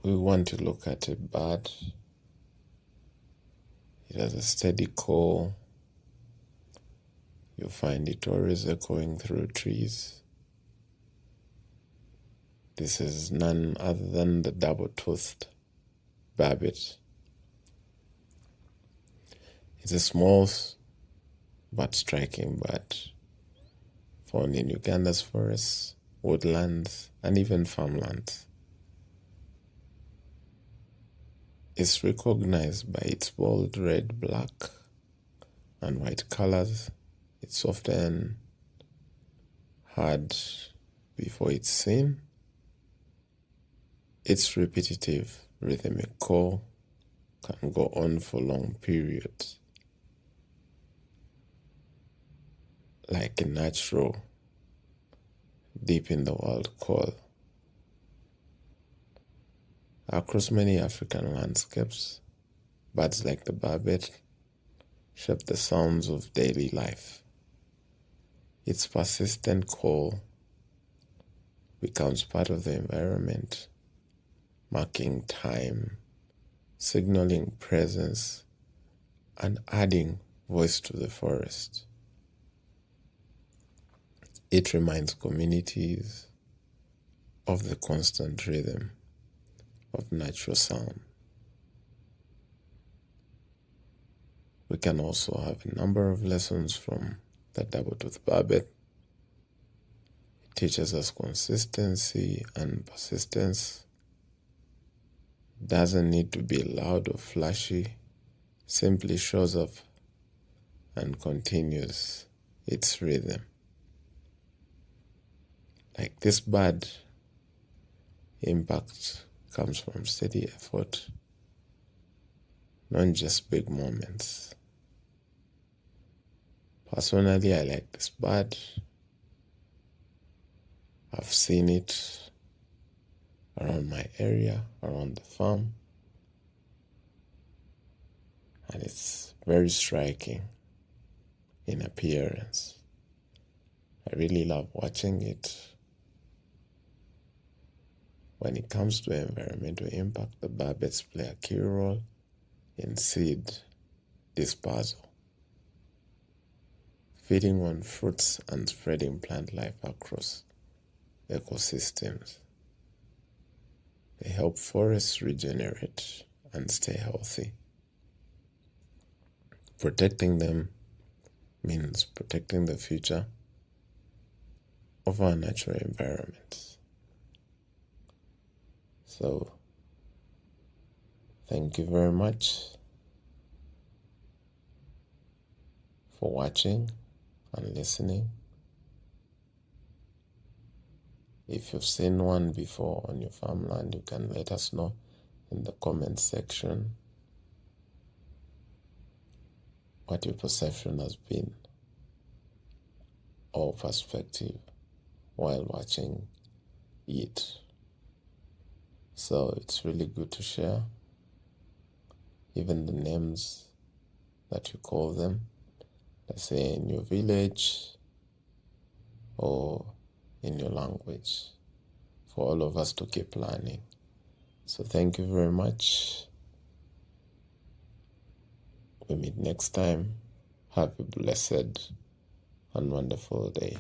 we want to look at a bird. It has a steady call. You find it always echoing through trees. This is none other than the double-toothed barbet. It's a small but striking bird found in Uganda's forests, woodlands, and even farmlands. It's recognized by its bold red, black, and white colors. It's often heard before it's seen. Its repetitive rhythmic call can go on for long periods, like a natural, deep in the world call. Across many African landscapes, birds like the barbet shape the sounds of daily life. Its persistent call becomes part of the environment, marking time, signaling presence, and adding voice to the forest. It reminds communities of the constant rhythm of natural sound. We can also have a number of lessons from the double-toothed barbet. It teaches us consistency and persistence. It doesn't need to be loud or flashy. Simply shows up and continues its rhythm. Like this bird, impact comes from steady effort, not just big moments. Personally, I like this bird. I've seen it around my area, around the farm, and it's very striking in appearance. I really love watching it. When it comes to environmental impact, the barbets play a key role in seed dispersal, feeding on fruits and spreading plant life across ecosystems. They help forests regenerate and stay healthy. Protecting them means protecting the future of our natural environments. So, thank you very much for watching and listening. If you've seen one before on your farmland, you can let us know in the comment section what your perception has been or perspective while watching it. So it's really good to share even the names that you call them, let's say in your village or in your language, for all of us to keep learning. So thank you very much. We meet next time. Have a blessed and wonderful day.